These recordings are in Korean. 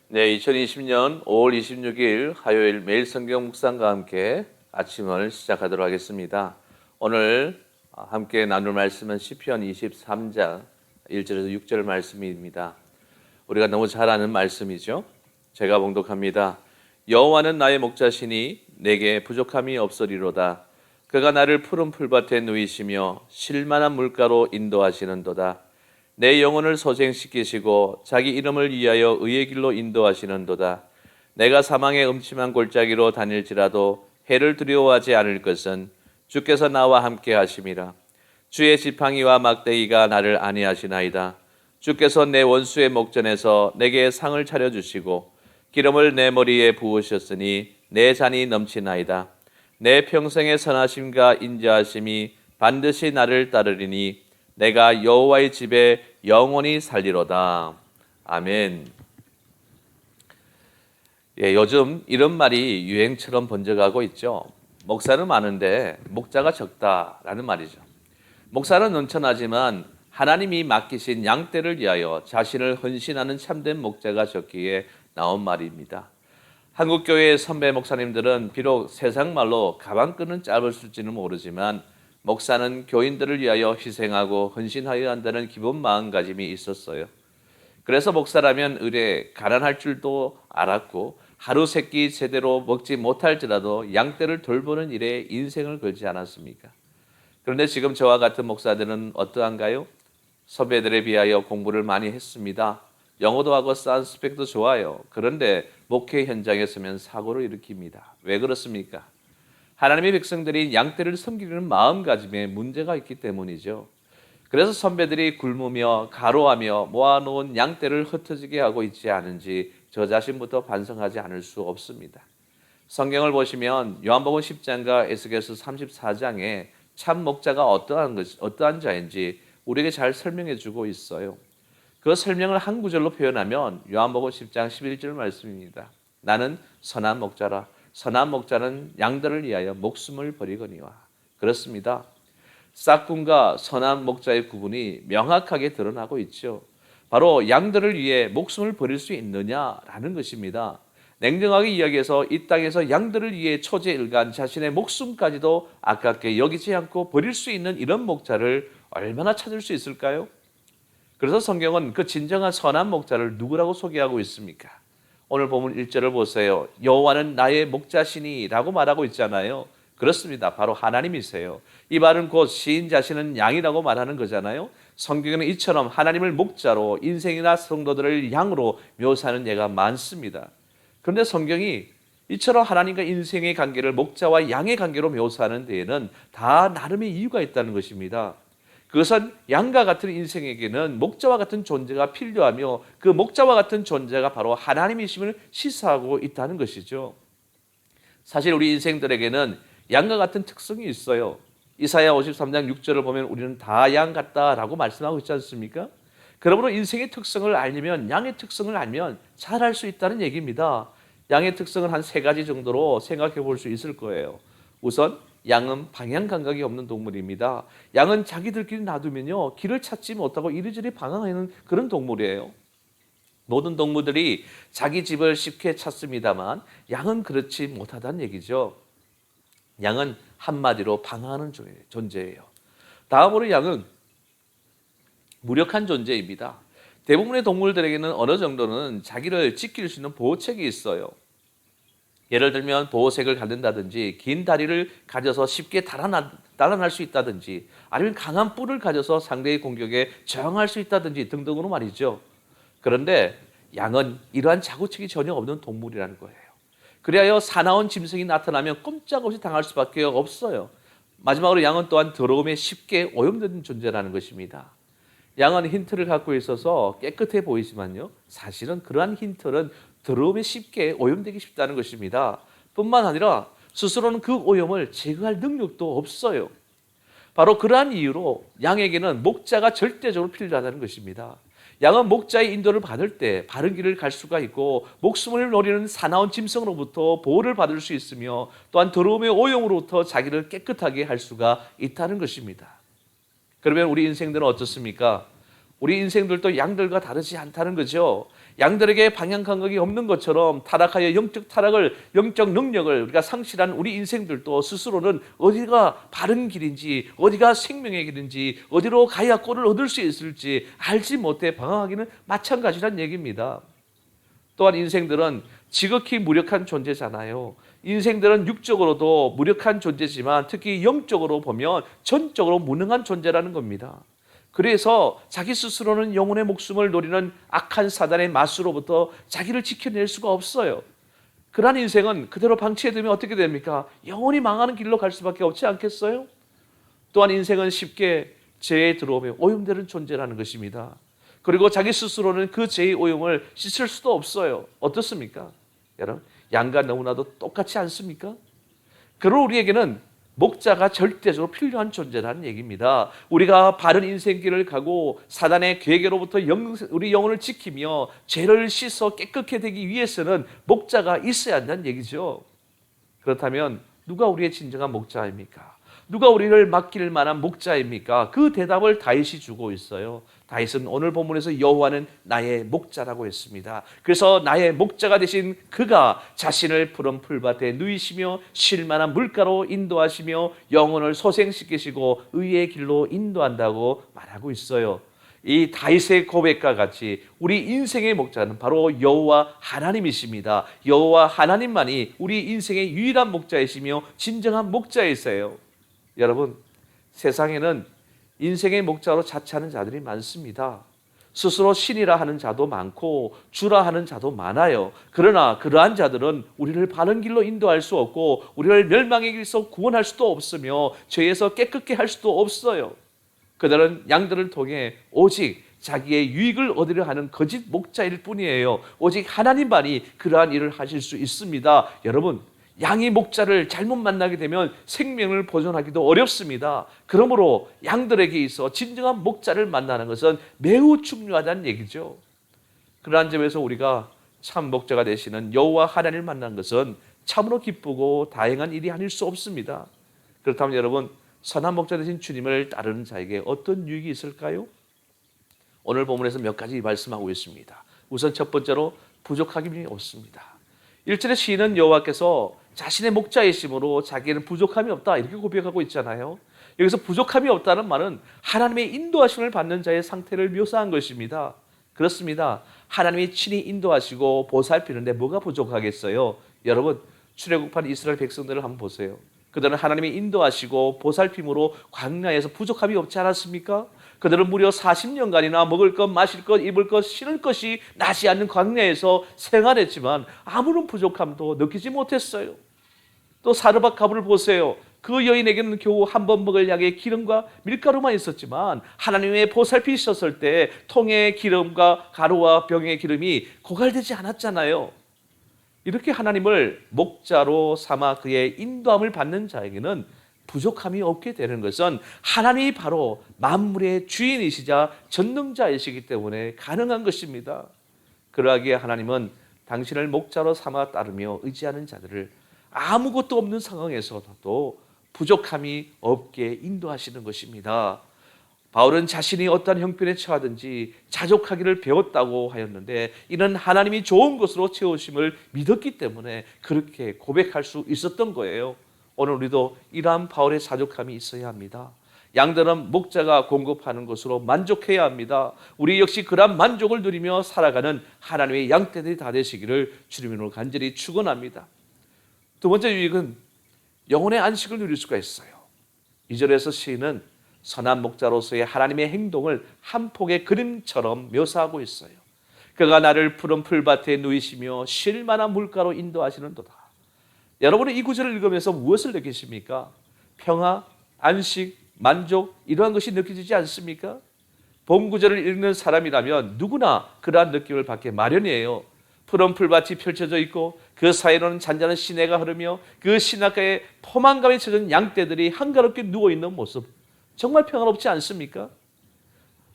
네, 2020년 5월 26일 화요일 매일 성경 묵상과 함께 아침을 시작하도록 하겠습니다. 오늘 함께 나눌 말씀은 시편 23장 1절에서 6절 말씀입니다. 우리가 너무 잘 아는 말씀이죠. 제가 봉독합니다. 여호와는 나의 목자시니 내게 부족함이 없으리로다. 그가 나를 푸른 풀밭에 누이시며 쉴만한 물가로 인도하시는도다. 내 영혼을 소생시키시고 자기 이름을 위하여 의의 길로 인도하시는도다. 내가 사망의 음침한 골짜기로 다닐지라도 해를 두려워하지 않을 것은 주께서 나와 함께 하심이라. 주의 지팡이와 막대기가 나를 안위하시나이다. 주께서 내 원수의 목전에서 내게 상을 차려주시고 기름을 내 머리에 부으셨으니 내 잔이 넘치나이다. 내 평생의 선하심과 인자하심이 반드시 나를 따르리니 내가 여호와의 집에 영원히 살리로다. 아멘. 요즘 이런 말이 유행처럼 번져가고 있죠. 목사는 많은데 목자가 적다라는 말이죠. 목사는 넘쳐나지만 하나님이 맡기신 양떼를 위하여 자신을 헌신하는 참된 목자가 적기에 나온 말입니다. 한국교회의 선배 목사님들은 비록 세상 말로 가방끈은 짧을지는 모르지만 목사는 교인들을 위하여 희생하고 헌신하여야 한다는 기본 마음가짐이 있었어요. 그래서 목사라면 의뢰 가난할 줄도 알았고 하루 세끼 제대로 먹지 못할지라도 양떼를 돌보는 일에 인생을 걸지 않았습니까? 그런데 지금 저와 같은 목사들은 어떠한가요? 선배들에 비하여 공부를 많이 했습니다. 영어도 하고 사이언스 스펙도 좋아요. 그런데 목회 현장에 서면 사고를 일으킵니다. 왜 그렇습니까? 하나님의 백성들이 양떼를 섬기려는 마음가짐에 문제가 있기 때문이죠. 그래서 선배들이 굶으며 가로하며 모아놓은 양떼를 흩어지게 하고 있지 않은지 저 자신부터 반성하지 않을 수 없습니다. 성경을 보시면 요한복음 10장과 에스겔서 34장에 참 목자가 어떠한 자인지 우리에게 잘 설명해 주고 있어요. 그 설명을 한 구절로 표현하면 요한복음 10장 11절 말씀입니다. 나는 선한 목자라. 선한 목자는 양들을 위하여 목숨을 버리거니와. 그렇습니다. 싹군과 선한 목자의 구분이 명확하게 드러나고 있죠. 바로 양들을 위해 목숨을 버릴 수 있느냐라는 것입니다. 냉정하게 이야기해서 이 땅에서 양들을 위해 초제일간 자신의 목숨까지도 아깝게 여기지 않고 버릴 수 있는 이런 목자를 얼마나 찾을 수 있을까요? 그래서 성경은 그 진정한 선한 목자를 누구라고 소개하고 있습니까? 오늘 보면 1절을 보세요. 여호와는 나의 목자시니 라고 말하고 있잖아요. 그렇습니다. 바로 하나님이세요. 이 말은 곧 시인 자신은 양이라고 말하는 거잖아요. 성경에는 이처럼 하나님을 목자로 인생이나 성도들을 양으로 묘사하는 예가 많습니다. 그런데 성경이 이처럼 하나님과 인생의 관계를 목자와 양의 관계로 묘사하는 데에는 다 나름의 이유가 있다는 것입니다. 그것은 양과 같은 인생에게는 목자와 같은 존재가 필요하며 그 목자와 같은 존재가 바로 하나님이심을 시사하고 있다는 것이죠. 사실 우리 인생들에게는 양과 같은 특성이 있어요. 이사야 53장 6절을 보면 우리는 다 양 같다라고 말씀하고 있지 않습니까? 그러므로 인생의 특성을 알면 양의 특성을 알면 잘 알 수 있다는 얘기입니다. 양의 특성은 한 3가지 정도로 생각해 볼 수 있을 거예요. 우선 양은 방향 감각이 없는 동물입니다. 양은 자기들끼리 놔두면요 길을 찾지 못하고 이리저리 방황하는 그런 동물이에요. 모든 동물들이 자기 집을 쉽게 찾습니다만 양은 그렇지 못하다는 얘기죠. 양은 한마디로 방황하는 존재예요. 다음으로 양은 무력한 존재입니다. 대부분의 동물들에게는 어느 정도는 자기를 지킬 수 있는 보호책이 있어요. 예를 들면 보호색을 갖는다든지 긴 다리를 가져서 쉽게 달아날 수 있다든지 아니면 강한 뿔을 가져서 상대의 공격에 저항할 수 있다든지 등등으로 말이죠. 그런데 양은 이러한 자구책이 전혀 없는 동물이라는 거예요. 그리하여 사나운 짐승이 나타나면 꼼짝없이 당할 수밖에 없어요. 마지막으로 양은 또한 더러움에 쉽게 오염되는 존재라는 것입니다. 양은 힌트를 갖고 있어서 깨끗해 보이지만요 사실은 그러한 힌트는 더러움에 쉽게 오염되기 쉽다는 것입니다. 뿐만 아니라 스스로는 그 오염을 제거할 능력도 없어요. 바로 그러한 이유로 양에게는 목자가 절대적으로 필요하다는 것입니다. 양은 목자의 인도를 받을 때 바른 길을 갈 수가 있고 목숨을 노리는 사나운 짐승으로부터 보호를 받을 수 있으며 또한 더러움의 오염으로부터 자기를 깨끗하게 할 수가 있다는 것입니다. 그러면 우리 인생들은 어떻습니까? 우리 인생들도 양들과 다르지 않다는 거죠. 양들에게 방향 감각이 없는 것처럼 타락하여 영적 능력을 우리가 상실한 우리 인생들도 스스로는 어디가 바른 길인지, 어디가 생명의 길인지, 어디로 가야 꼴을 얻을 수 있을지 알지 못해 방황하기는 마찬가지란 얘기입니다. 또한 인생들은 지극히 무력한 존재잖아요. 인생들은 육적으로도 무력한 존재지만 특히 영적으로 보면 전적으로 무능한 존재라는 겁니다. 그래서 자기 스스로는 영혼의 목숨을 노리는 악한 사단의 마수로부터 자기를 지켜낼 수가 없어요. 그러한 인생은 그대로 방치해두면 어떻게 됩니까? 영원히 망하는 길로 갈 수밖에 없지 않겠어요? 또한 인생은 쉽게 죄에 들어오며 오염되는 존재라는 것입니다. 그리고 자기 스스로는 그 죄의 오염을 씻을 수도 없어요. 어떻습니까? 여러분, 양과 너무나도 똑같지 않습니까? 그러나 우리에게는 목자가 절대적으로 필요한 존재라는 얘기입니다. 우리가 바른 인생길을 가고 사단의 계획으로부터 우리 영혼을 지키며 죄를 씻어 깨끗게 되기 위해서는 목자가 있어야 한다는 얘기죠. 그렇다면 누가 우리의 진정한 목자입니까? 누가 우리를 맡길 만한 목자입니까? 그 대답을 다윗이 주고 있어요. 다윗은 오늘 본문에서 여호와는 나의 목자라고 했습니다. 그래서 나의 목자가 되신 그가 자신을 푸른 풀밭에 누이시며 쉴 만한 물가로 인도하시며 영혼을 소생시키시고 의의 길로 인도한다고 말하고 있어요. 이 다윗의 고백과 같이 우리 인생의 목자는 바로 여호와 하나님이십니다. 여호와 하나님만이 우리 인생의 유일한 목자이시며 진정한 목자이세요. 여러분, 세상에는 인생의 목자로 자처하는 자들이 많습니다. 스스로 신이라 하는 자도 많고 주라 하는 자도 많아요. 그러나 그러한 자들은 우리를 바른 길로 인도할 수 없고 우리를 멸망의 길에서 구원할 수도 없으며 죄에서 깨끗게 할 수도 없어요. 그들은 양들을 통해 오직 자기의 유익을 얻으려 하는 거짓 목자일 뿐이에요. 오직 하나님만이 그러한 일을 하실 수 있습니다. 여러분, 양이 목자를 잘못 만나게 되면 생명을 보존하기도 어렵습니다. 그러므로 양들에게 있어 진정한 목자를 만나는 것은 매우 중요하다는 얘기죠. 그러한 점에서 우리가 참 목자가 되시는 여호와 하나님을 만난 것은 참으로 기쁘고 다행한 일이 아닐 수 없습니다. 그렇다면 여러분, 선한 목자 되신 주님을 따르는 자에게 어떤 유익이 있을까요? 오늘 본문에서 몇 가지 말씀하고 있습니다. 우선 첫 번째로 부족함이 없습니다. 1절의 시인은 여호와께서 자신의 목자이심으로 자기에는 부족함이 없다 이렇게 고백하고 있잖아요. 여기서 부족함이 없다는 말은 하나님의 인도하심을 받는 자의 상태를 묘사한 것입니다. 그렇습니다. 하나님이 친히 인도하시고 보살피는데 뭐가 부족하겠어요? 여러분, 출애굽한 이스라엘 백성들을 한번 보세요. 그들은 하나님이 인도하시고 보살핌으로 광야에서 부족함이 없지 않았습니까? 그들은 무려 40년간이나 먹을 것, 마실 것, 입을 것, 신을 것이 나지 않는 광야에서 생활했지만 아무런 부족함도 느끼지 못했어요. 또 사르밧 가부를 보세요. 그 여인에게는 겨우 한 번 먹을 양의 기름과 밀가루만 있었지만 하나님의 보살피셨을 때 통의 기름과 가루와 병의 기름이 고갈되지 않았잖아요. 이렇게 하나님을 목자로 삼아 그의 인도함을 받는 자에게는 부족함이 없게 되는 것은 하나님이 바로 만물의 주인이시자 전능자이시기 때문에 가능한 것입니다. 그러하기에 하나님은 당신을 목자로 삼아 따르며 의지하는 자들을 아무것도 없는 상황에서도 부족함이 없게 인도하시는 것입니다. 바울은 자신이 어떠한 형편에 처하든지 자족하기를 배웠다고 하였는데 이는 하나님이 좋은 것으로 채우심을 믿었기 때문에 그렇게 고백할 수 있었던 거예요. 오늘 우리도 이러한 바울의 자족함이 있어야 합니다. 양들은 목자가 공급하는 것으로 만족해야 합니다. 우리 역시 그러한 만족을 누리며 살아가는 하나님의 양떼들이 다 되시기를 주님으로 간절히 축원합니다. 두 번째 유익은 영혼의 안식을 누릴 수가 있어요. 2절에서 시인은 선한 목자로서의 하나님의 행동을 한 폭의 그림처럼 묘사하고 있어요. 그가 나를 푸른 풀밭에 누이시며 쉴 만한 물가로 인도하시는도다. 여러분은 이 구절을 읽으면서 무엇을 느끼십니까? 평화, 안식, 만족 이러한 것이 느껴지지 않습니까? 본 구절을 읽는 사람이라면 누구나 그러한 느낌을 받게 마련이에요. 푸른 풀밭이 펼쳐져 있고 그 사이로는 잔잔한 시내가 흐르며 그 시냇가에 포만감에 젖은 양떼들이 한가롭게 누워있는 모습, 정말 평화롭지 않습니까?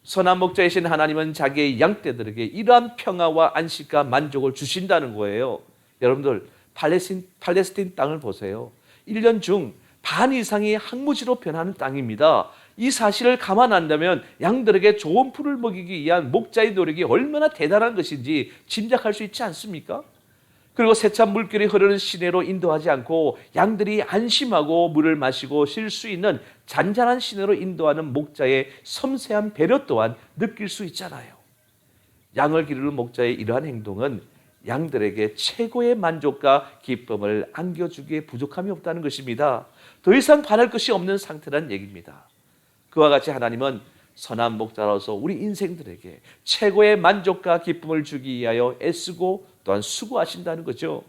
선한 목자이신 하나님은 자기의 양떼들에게 이러한 평화와 안식과 만족을 주신다는 거예요. 여러분들 팔레스틴 땅을 보세요. 1년 중 반 이상이 항무지로 변하는 땅입니다. 이 사실을 감안한다면 양들에게 좋은 풀을 먹이기 위한 목자의 노력이 얼마나 대단한 것인지 짐작할 수 있지 않습니까? 그리고 세찬 물결이 흐르는 시내로 인도하지 않고 양들이 안심하고 물을 마시고 쉴 수 있는 잔잔한 시내로 인도하는 목자의 섬세한 배려 또한 느낄 수 있잖아요. 양을 기르는 목자의 이러한 행동은 양들에게 최고의 만족과 기쁨을 안겨주기에 부족함이 없다는 것입니다. 더 이상 바랄 것이 없는 상태란 얘기입니다. 그와 같이 하나님은 선한 목자로서 우리 인생들에게 최고의 만족과 기쁨을 주기 위하여 애쓰고 또한 수고하신다는 거죠.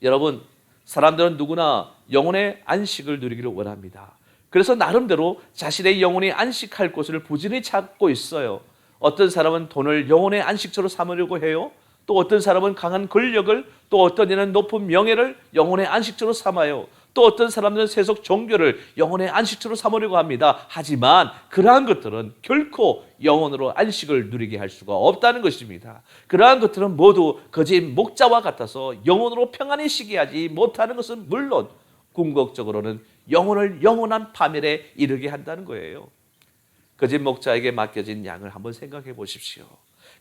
여러분, 사람들은 누구나 영혼의 안식을 누리기를 원합니다. 그래서 나름대로 자신의 영혼이 안식할 곳을 부지런히 찾고 있어요. 어떤 사람은 돈을 영혼의 안식처로 삼으려고 해요. 또 어떤 사람은 강한 권력을, 또 어떤 이는 높은 명예를 영혼의 안식처로 삼아요. 또 어떤 사람들은 세속 종교를 영혼의 안식처로 삼으려고 합니다. 하지만 그러한 것들은 결코 영혼으로 안식을 누리게 할 수가 없다는 것입니다. 그러한 것들은 모두 거짓 목자와 같아서 영혼으로 평안히 쉬게 하지 못하는 것은 물론 궁극적으로는 영혼을 영원한 파멸에 이르게 한다는 거예요. 거짓 목자에게 맡겨진 양을 한번 생각해 보십시오.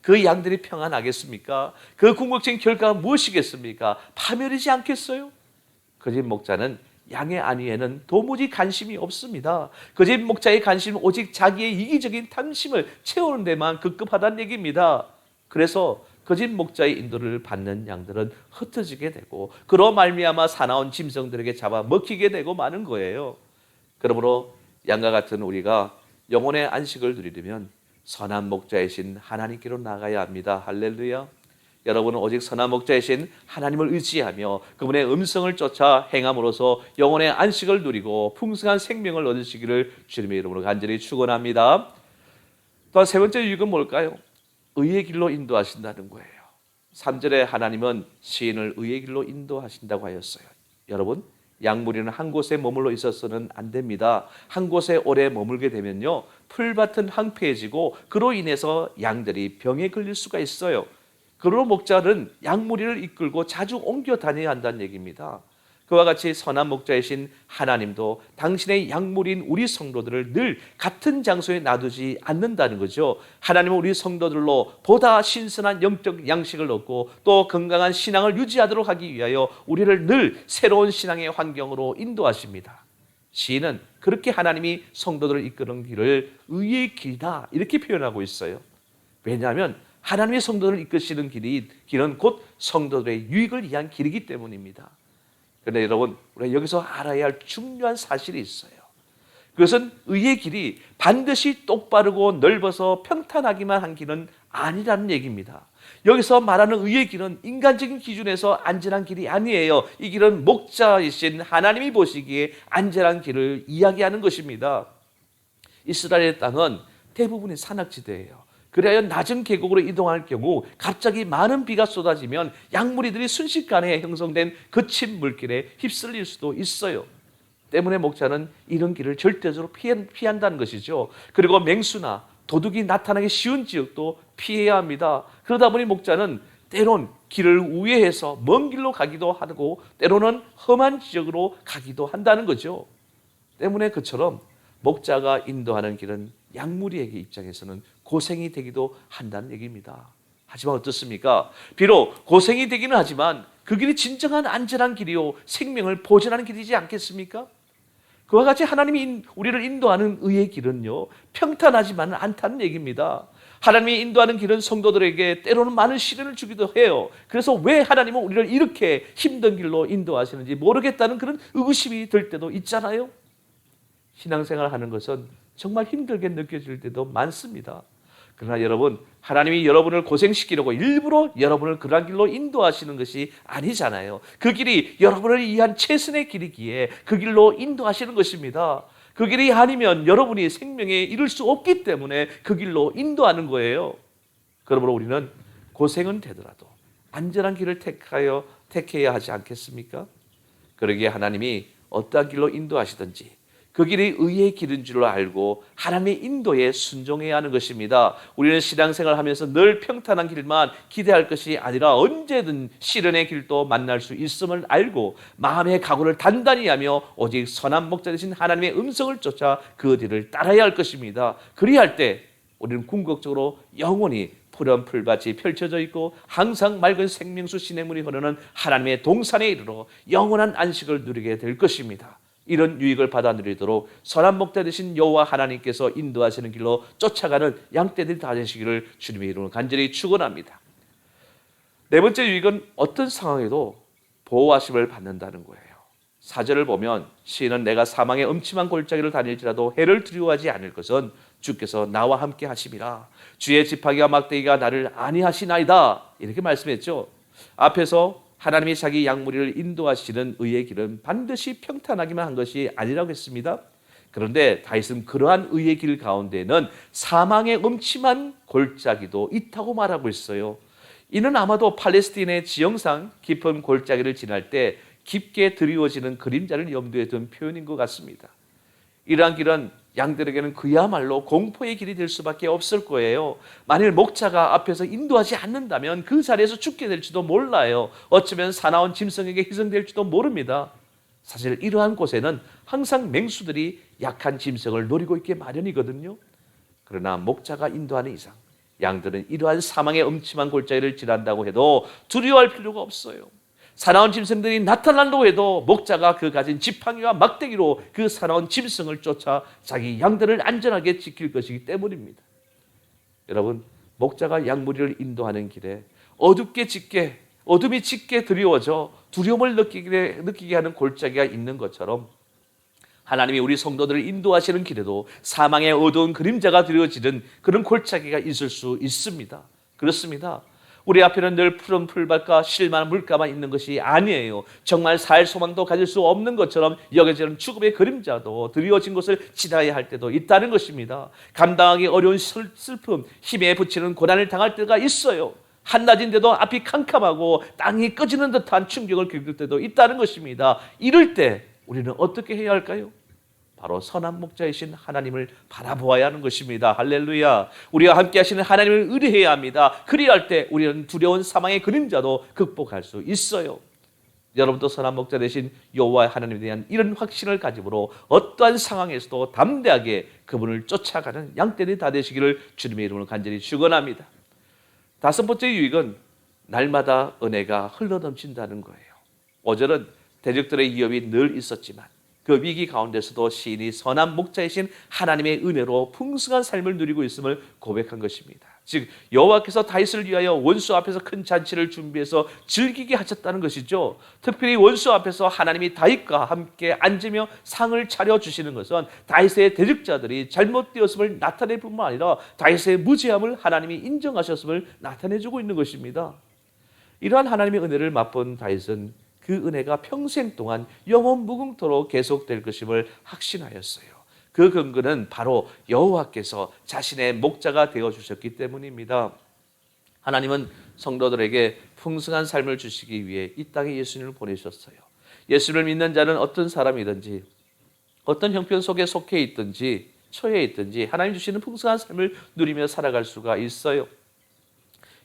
그 양들이 평안하겠습니까? 그 궁극적인 결과가 무엇이겠습니까? 파멸이지 않겠어요? 거짓 목자는 양의 안위에는 도무지 관심이 없습니다. 거짓 목자의 관심은 오직 자기의 이기적인 탐심을 채우는 데만 급급하다는 얘기입니다. 그래서 거짓 목자의 인도를 받는 양들은 흩어지게 되고 그로 말미암아 사나운 짐승들에게 잡아 먹히게 되고 마는 거예요. 그러므로 양과 같은 우리가 영혼의 안식을 누리려면 선한 목자이신 하나님께로 나가야 합니다. 할렐루야. 여러분은 오직 선한 목자이신 하나님을 의지하며 그분의 음성을 쫓아 행함으로써 영혼의 안식을 누리고 풍성한 생명을 얻으시기를 주님의 이름으로 간절히 축원합니다. 또한 세 번째 유익은 뭘까요? 의의 길로 인도하신다는 거예요. 3절에 하나님은 시인을 의의 길로 인도하신다고 하였어요. 여러분, 양무리는 한 곳에 머물러 있어서는 안 됩니다. 한 곳에 오래 머물게 되면요, 풀밭은 황폐해지고 그로 인해서 양들이 병에 걸릴 수가 있어요. 그러므로 목자는 양무리를 이끌고 자주 옮겨 다녀야 한다는 얘기입니다. 그와 같이 선한 목자이신 하나님도 당신의 양무리인 우리 성도들을 늘 같은 장소에 놔두지 않는다는 거죠. 하나님은 우리 성도들로 보다 신선한 영적 양식을 얻고 또 건강한 신앙을 유지하도록 하기 위하여 우리를 늘 새로운 신앙의 환경으로 인도하십니다. 시인은 그렇게 하나님이 성도들을 이끄는 길을 의의 길이다 이렇게 표현하고 있어요. 왜냐하면 하나님의 성도들을 이끄시는 길은 곧 성도들의 유익을 위한 길이기 때문입니다. 그런데 여러분, 우리가 여기서 알아야 할 중요한 사실이 있어요. 그것은 의의 길이 반드시 똑바르고 넓어서 평탄하기만 한 길은 아니라는 얘기입니다. 여기서 말하는 의의 길은 인간적인 기준에서 안전한 길이 아니에요. 이 길은 목자이신 하나님이 보시기에 안전한 길을 이야기하는 것입니다. 이스라엘의 땅은 대부분이 산악지대예요. 그래야 낮은 계곡으로 이동할 경우 갑자기 많은 비가 쏟아지면 양무리들이 순식간에 형성된 거친 물길에 휩쓸릴 수도 있어요. 때문에 목자는 이런 길을 절대적으로 피한다는 것이죠. 그리고 맹수나 도둑이 나타나기 쉬운 지역도 피해야 합니다. 그러다 보니 목자는 때론 길을 우회해서 먼 길로 가기도 하고 때로는 험한 지역으로 가기도 한다는 거죠. 때문에 그처럼 목자가 인도하는 길은 양무리에게 입장에서는 고생이 되기도 한다는 얘기입니다. 하지만 어떻습니까? 비록 고생이 되기는 하지만 그 길이 진정한 안전한 길이요 생명을 보존하는 길이지 않겠습니까? 그와 같이 하나님이 우리를 인도하는 의의 길은요 평탄하지만은 않다는 얘기입니다. 하나님이 인도하는 길은 성도들에게 때로는 많은 시련을 주기도 해요. 그래서 왜 하나님은 우리를 이렇게 힘든 길로 인도하시는지 모르겠다는 그런 의구심이 들 때도 있잖아요. 신앙생활 하는 것은 정말 힘들게 느껴질 때도 많습니다. 그러나 여러분, 하나님이 여러분을 고생시키려고 일부러 여러분을 그런 길로 인도하시는 것이 아니잖아요. 그 길이 여러분을 위한 최선의 길이기에 그 길로 인도하시는 것입니다. 그 길이 아니면 여러분이 생명에 이를 수 없기 때문에 그 길로 인도하는 거예요. 그러므로 우리는 고생은 되더라도 안전한 길을 택해야 하지 않겠습니까? 그러기에 하나님이 어떠한 길로 인도하시든지 그 길이 의의 길인 줄로 알고 하나님의 인도에 순종해야 하는 것입니다. 우리는 신앙생활을 하면서 늘 평탄한 길만 기대할 것이 아니라 언제든 시련의 길도 만날 수 있음을 알고 마음의 각오를 단단히 하며 오직 선한 목자 되신 하나님의 음성을 쫓아 그 뒤를 따라야 할 것입니다. 그리할 때 우리는 궁극적으로 영원히 푸른 풀밭이 펼쳐져 있고 항상 맑은 생명수 시냇물이 흐르는 하나님의 동산에 이르러 영원한 안식을 누리게 될 것입니다. 이런 유익을 받아 누리도록 선한 목자 되신 여호와 하나님께서 인도하시는 길로 쫓아가는 양떼들이 다 되시기를 주님의 이름으로 간절히 축원합니다. 네 번째 유익은 어떤 상황에도 보호하심을 받는다는 거예요. 4절을 보면 시인은 내가 사망의 음침한 골짜기를 다닐지라도 해를 두려워하지 않을 것은 주께서 나와 함께 하심이라. 주의 지팡이와 막대기가 나를 안위하시나이다. 이렇게 말씀했죠. 앞에서 하나님이 자기 양무리를 인도하시는 의의 길은 반드시 평탄하기만 한 것이 아니라고 했습니다. 그런데 다윗은 그러한 의의 길 가운데는 사망의 음침한 골짜기도 있다고 말하고 있어요. 이는 아마도 팔레스틴의 지형상 깊은 골짜기를 지날 때 깊게 드리워지는 그림자를 염두에 둔 표현인 것 같습니다. 이러한 길은 양들에게는 그야말로 공포의 길이 될 수밖에 없을 거예요. 만일 목자가 앞에서 인도하지 않는다면 그 자리에서 죽게 될지도 몰라요. 어쩌면 사나운 짐승에게 희생될지도 모릅니다. 사실 이러한 곳에는 항상 맹수들이 약한 짐승을 노리고 있게 마련이거든요. 그러나 목자가 인도하는 이상 양들은 이러한 사망의 음침한 골짜기를 지난다고 해도 두려워할 필요가 없어요. 사나운 짐승들이 나타난다고 해도 목자가 그 가진 지팡이와 막대기로 그 사나운 짐승을 쫓아 자기 양들을 안전하게 지킬 것이기 때문입니다. 여러분, 목자가 양무리를 인도하는 길에 어둠이 짙게 드리워져 두려움을 느끼게 하는 골짜기가 있는 것처럼 하나님이 우리 성도들을 인도하시는 길에도 사망의 어두운 그림자가 드리워지는 그런 골짜기가 있을 수 있습니다. 그렇습니다. 우리 앞에는 늘 푸른 풀밭과 실만한 물가만 있는 것이 아니에요. 정말 살 소망도 가질 수 없는 것처럼 여겨지는 죽음의 그림자도 드리워진 것을 지나야 할 때도 있다는 것입니다. 감당하기 어려운 슬픔, 힘에 부치는 고난을 당할 때가 있어요. 한낮인데도 앞이 캄캄하고 땅이 꺼지는 듯한 충격을 겪을 때도 있다는 것입니다. 이럴 때 우리는 어떻게 해야 할까요? 바로 선한 목자이신 하나님을 바라보아야 하는 것입니다. 할렐루야. 우리와 함께 하시는 하나님을 의뢰해야 합니다. 그리할 때 우리는 두려운 사망의 그림자도 극복할 수 있어요. 여러분도 선한 목자 되신 여호와 하나님에 대한 이런 확신을 가지므로 어떠한 상황에서도 담대하게 그분을 쫓아가는 양떼들이 다 되시기를 주님의 이름으로 간절히 축원합니다. 다섯 번째 유익은 날마다 은혜가 흘러넘친다는 거예요. 5절은 대적들의 위협이 늘 있었지만 그 위기 가운데서도 시인이 선한 목자이신 하나님의 은혜로 풍성한 삶을 누리고 있음을 고백한 것입니다. 즉 여호와께서 다윗을 위하여 원수 앞에서 큰 잔치를 준비해서 즐기게 하셨다는 것이죠. 특별히 원수 앞에서 하나님이 다윗과 함께 앉으며 상을 차려주시는 것은 다윗의 대적자들이 잘못되었음을 나타낼 뿐만 아니라 다윗의 무죄함을 하나님이 인정하셨음을 나타내주고 있는 것입니다. 이러한 하나님의 은혜를 맛본 다윗은 그 은혜가 평생 동안 영원 무궁토록 계속될 것임을 확신하였어요. 그 근거는 바로 여호와께서 자신의 목자가 되어주셨기 때문입니다. 하나님은 성도들에게 풍성한 삶을 주시기 위해 이 땅에 예수님을 보내셨어요. 예수를 믿는 자는 어떤 사람이든지 어떤 형편 속에 속해 있든지 처해 있든지 하나님 주시는 풍성한 삶을 누리며 살아갈 수가 있어요.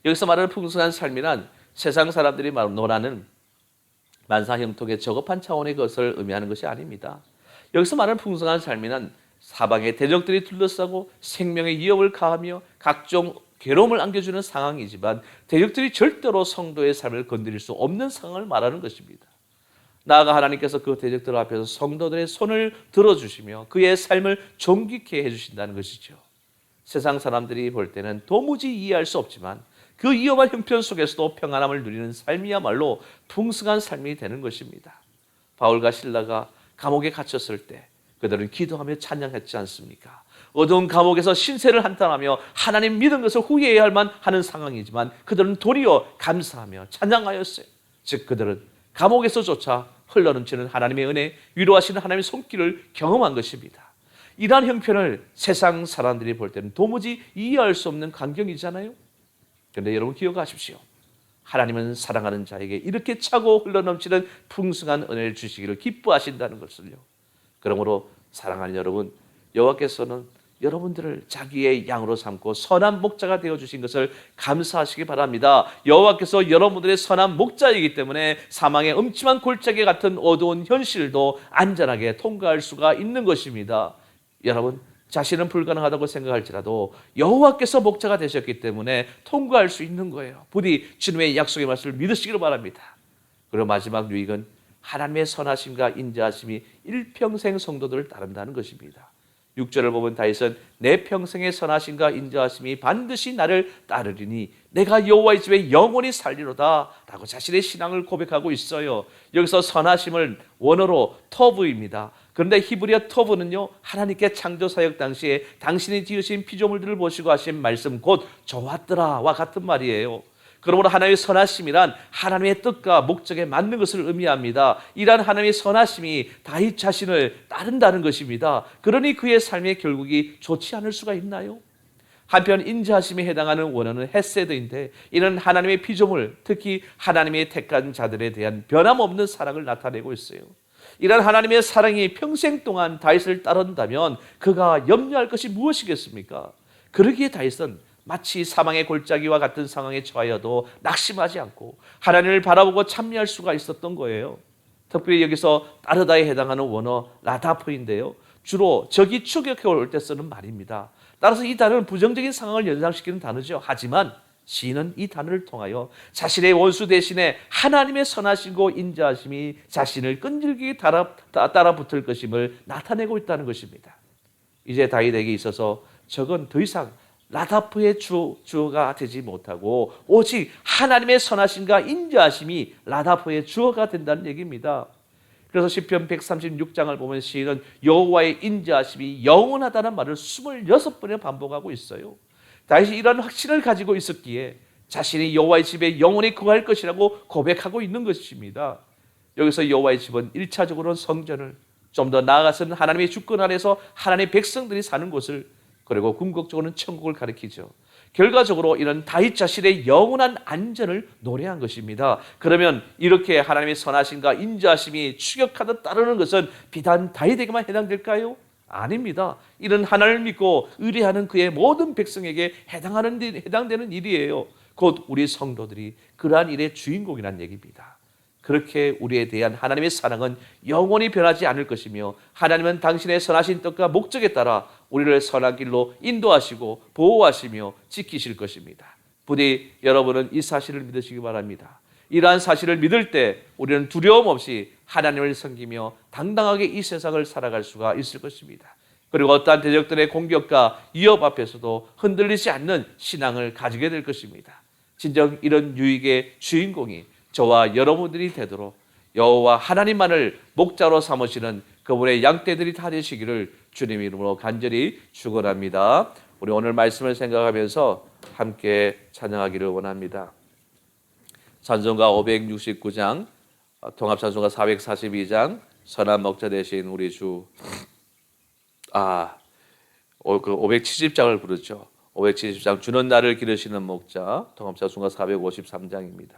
여기서 말하는 풍성한 삶이란 세상 사람들이 말하는 만사형통의 저급한 차원의 것을 의미하는 것이 아닙니다. 여기서 말하는 풍성한 삶이란 사방에 대적들이 둘러싸고 생명의 위협을 가하며 각종 괴로움을 안겨주는 상황이지만 대적들이 절대로 성도의 삶을 건드릴 수 없는 상황을 말하는 것입니다. 나아가 하나님께서 그 대적들 앞에서 성도들의 손을 들어주시며 그의 삶을 존귀케 해주신다는 것이죠. 세상 사람들이 볼 때는 도무지 이해할 수 없지만 그 위험한 형편 속에서도 평안함을 누리는 삶이야말로 풍성한 삶이 되는 것입니다. 바울과 실라가 감옥에 갇혔을 때 그들은 기도하며 찬양했지 않습니까? 어두운 감옥에서 신세를 한탄하며 하나님 믿은 것을 후회해야 할 만하는 상황이지만 그들은 도리어 감사하며 찬양하였어요. 즉 그들은 감옥에서조차 흘러넘치는 하나님의 은혜, 위로하시는 하나님의 손길을 경험한 것입니다. 이러한 형편을 세상 사람들이 볼 때는 도무지 이해할 수 없는 광경이잖아요. 그런데 여러분 기억하십시오. 하나님은 사랑하는 자에게 이렇게 차고 흘러넘치는 풍성한 은혜를 주시기를 기뻐하신다는 것을요. 그러므로 사랑하는 여러분, 여호와께서는 여러분들을 자기의 양으로 삼고 선한 목자가 되어주신 것을 감사하시기 바랍니다. 여호와께서 여러분들의 선한 목자이기 때문에 사망의 음침한 골짜기 같은 어두운 현실도 안전하게 통과할 수가 있는 것입니다. 여러분, 자신은 불가능하다고 생각할지라도 여호와께서 목자가 되셨기 때문에 통과할 수 있는 거예요. 부디 주님의 약속의 말씀을 믿으시기를 바랍니다. 그리고 마지막 유익은 하나님의 선하심과 인자하심이 일평생 성도들을 따른다는 것입니다. 6절을 보면 다윗은 내 평생의 선하심과 인자하심이 반드시 나를 따르리니 내가 여호와의 집에 영원히 살리로다 라고 자신의 신앙을 고백하고 있어요. 여기서 선하심을 원어로 터브입니다. 그런데 히브리어 터브는요, 하나님께 창조 사역 당시에 당신이 지으신 피조물들을 보시고 하신 말씀 곧 좋았더라와 같은 말이에요. 그러므로 하나님의 선하심이란 하나님의 뜻과 목적에 맞는 것을 의미합니다. 이러한 하나님의 선하심이 다윗 자신을 따른다는 것입니다. 그러니 그의 삶의 결국이 좋지 않을 수가 있나요? 한편 인자하심에 해당하는 원어는 헤세드인데, 이는 하나님의 피조물, 특히 하나님의 택한 자들에 대한 변함없는 사랑을 나타내고 있어요. 이런 하나님의 사랑이 평생 동안 다윗을 따른다면 그가 염려할 것이 무엇이겠습니까? 그러기에 다윗은 마치 사망의 골짜기와 같은 상황에 처하여도 낙심하지 않고 하나님을 바라보고 참여할 수가 있었던 거예요. 특별히 여기서 따르다에 해당하는 원어 라다프인데요, 주로 적이 추격해 올 때 쓰는 말입니다. 따라서 이 단어는 부정적인 상황을 연상시키는 단어죠. 하지만 시인은 이 단어를 통하여 자신의 원수 대신에 하나님의 선하시고 인자하심이 자신을 끈질기게 따라 붙을 것임을 나타내고 있다는 것입니다. 이제 다윗에게 있어서 적은 더 이상 라다프의 주어가 되지 못하고 오직 하나님의 선하심과 인자하심이 라다프의 주어가 된다는 얘기입니다. 그래서 시편 136장을 보면 시인은 여호와의 인자하심이 영원하다는 말을 26번에 반복하고 있어요. 다윗이 이런 확신을 가지고 있었기에 자신이 여호와의 집에 영원히 거할 것이라고 고백하고 있는 것입니다. 여기서 여호와의 집은 1차적으로는 성전을, 좀 더 나아가서는 하나님의 주권 아래서 하나님의 백성들이 사는 곳을, 그리고 궁극적으로는 천국을 가리키죠. 결과적으로 이런 다윗 자신의 영원한 안전을 노래한 것입니다. 그러면 이렇게 하나님의 선하심과 인자하심이 추격하듯 따르는 것은 비단 다윗에게만 해당될까요? 아닙니다. 이는 하나님을 믿고 의뢰하는 그의 모든 백성에게 해당되는 일이에요. 곧 우리 성도들이 그러한 일의 주인공이라는 얘기입니다. 그렇게 우리에 대한 하나님의 사랑은 영원히 변하지 않을 것이며, 하나님은 당신의 선하신 뜻과 목적에 따라 우리를 선한 길로 인도하시고 보호하시며 지키실 것입니다. 부디 여러분은 이 사실을 믿으시기 바랍니다. 이러한 사실을 믿을 때 우리는 두려움 없이 하나님을 섬기며 당당하게 이 세상을 살아갈 수가 있을 것입니다. 그리고 어떠한 대적들의 공격과 위협 앞에서도 흔들리지 않는 신앙을 가지게 될 것입니다. 진정 이런 유익의 주인공이 저와 여러분들이 되도록 여호와 하나님만을 목자로 삼으시는 그분의 양떼들이 다 되시기를 주님 이름으로 간절히 축원합니다. 우리 오늘 말씀을 생각하면서 함께 찬양하기를 원합니다. 찬송가 569장, 통합찬송가 442장, 선한 목자 되신 우리 주, 그 570장을 부르죠. 570장, 주는 나를 기르시는 목자, 통합찬송가 453장입니다.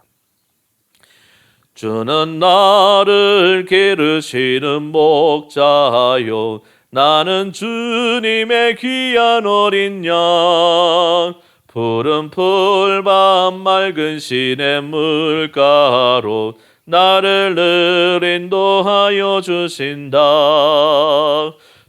주는 나를 기르시는 목자요, 나는 주님의 귀한 어린 양, 푸른 풀밭 맑은 시냇 물가로 나를 늘 인도하여 주신다.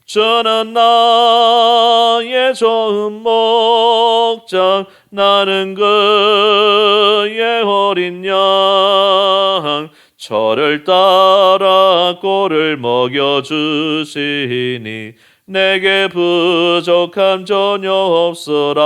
주는 나의 좋은 목자, 나는 그의 어린 양, 저를 따라 꼴을 먹여주시니 내게 부족함 전혀 없으라.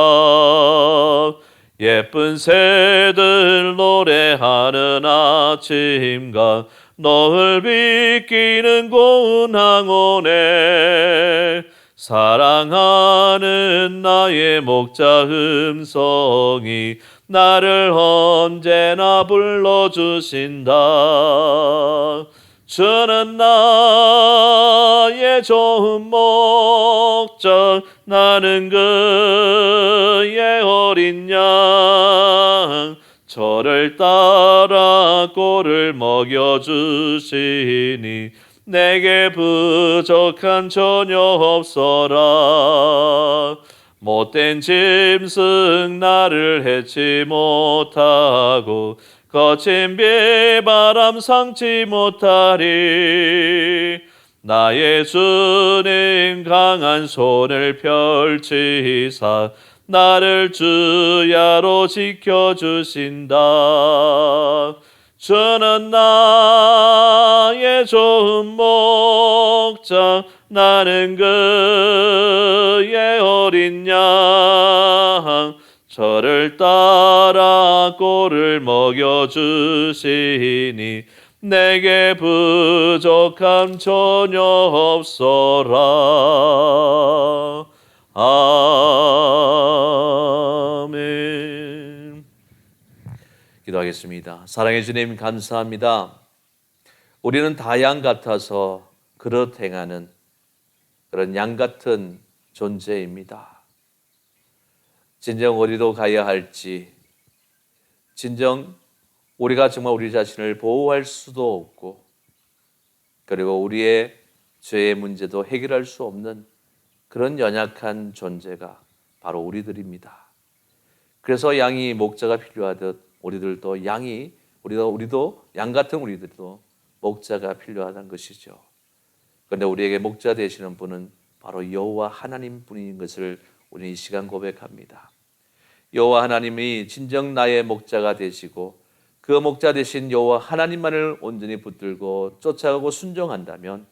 예쁜 새들 노래하는 아침과 너를 비키는 고운 항온에 사랑하는 나의 목자 음성이 나를 언제나 불러주신다. 주는 나의 좋은 목자, 나는 그의 어린 양, 저를 따라 꼴을 먹여주시니 내게 부족한 전혀 없어라. 못된 짐승 나를 해치 못하고 거친 비바람 상치 못하리. 나의 주님 강한 손을 펼치사 나를 주야로 지켜주신다. 주는 나의 좋은 목자, 나는 그의 어린 양. 저를 따라 꼴을 먹여주시니 내게 부족함 전혀 없어라. 아멘. 기도하겠습니다. 사랑해 주님 감사합니다. 우리는 다 양 같아서 그릇 행하는 그런 양 같은 존재입니다. 진정 어디로 가야 할지, 진정 우리가 정말 우리 자신을 보호할 수도 없고, 그리고 우리의 죄의 문제도 해결할 수 없는 그런 연약한 존재가 바로 우리들입니다. 그래서 양이 목자가 필요하듯 우리도 양 같은 우리들도 목자가 필요하다는 것이죠. 그런데 우리에게 목자 되시는 분은 바로 여호와 하나님 분인 것을 우리는 이 시간 고백합니다. 여호와 하나님이 진정 나의 목자가 되시고 그 목자 되신 여호와 하나님만을 온전히 붙들고 쫓아가고 순종한다면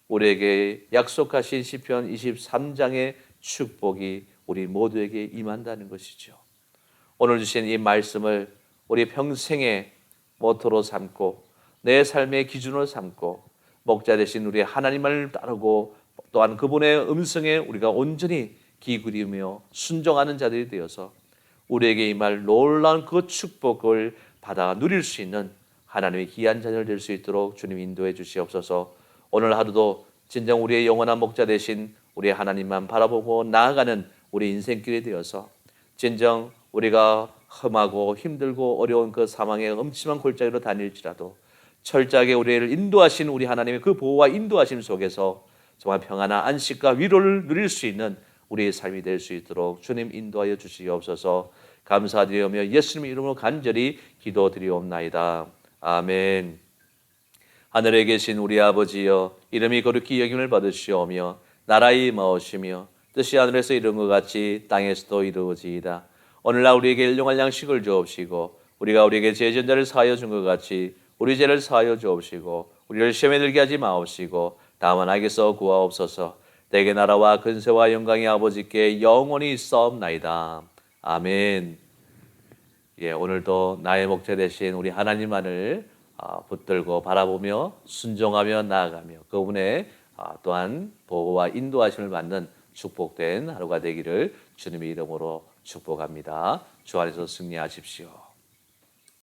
우리에게 약속하신 시편 23장의 축복이 우리 모두에게 임한다는 것이죠. 오늘 주신 이 말씀을 우리 평생의 모토로 삼고 내 삶의 기준으로 삼고 목자 되신 우리 하나님을 따르고 또한 그분의 음성에 우리가 온전히 귀 기울이며 순종하는 자들이 되어서 우리에게 임할 놀라운 그 축복을 받아 누릴 수 있는 하나님의 귀한 자녀 될 수 있도록 주님 인도해 주시옵소서. 오늘 하루도 진정 우리의 영원한 목자 되신 우리 하나님만 바라보고 나아가는 우리 인생길이 되어서 진정 우리가 험하고 힘들고 어려운 그 사망의 음침한 골짜기로 다닐지라도 철저하게 우리를 인도하신 우리 하나님의 그 보호와 인도하심 속에서 정말 평안한 안식과 위로를 누릴 수 있는 우리의 삶이 될 수 있도록 주님 인도하여 주시옵소서. 감사드리며 예수님의 이름으로 간절히 기도드리옵나이다. 아멘. 하늘에 계신 우리 아버지여, 이름이 거룩히 여김을 받으시오며 나라의 임하오시며 뜻이 하늘에서 이룬 것 같이 땅에서도 이루어지이다. 오늘날 우리에게 일용할 양식을 주옵시고 우리가 우리에게 죄전자를 사하여 준 것 같이 우리 죄를 사하여 주옵시고 우리를 시험에 들게 하지 마옵시고 다만 악에서 구하옵소서. 내게 나라와 근세와 영광이 아버지께 영원히 있사옵나이다. 아멘. 오늘도 나의 목자 되신 우리 하나님만을 붙들고 바라보며 순종하며 나아가며 그분의 또한 보호와 인도하심을 받는 축복된 하루가 되기를 주님의 이름으로 축복합니다. 주 안에서 승리하십시오.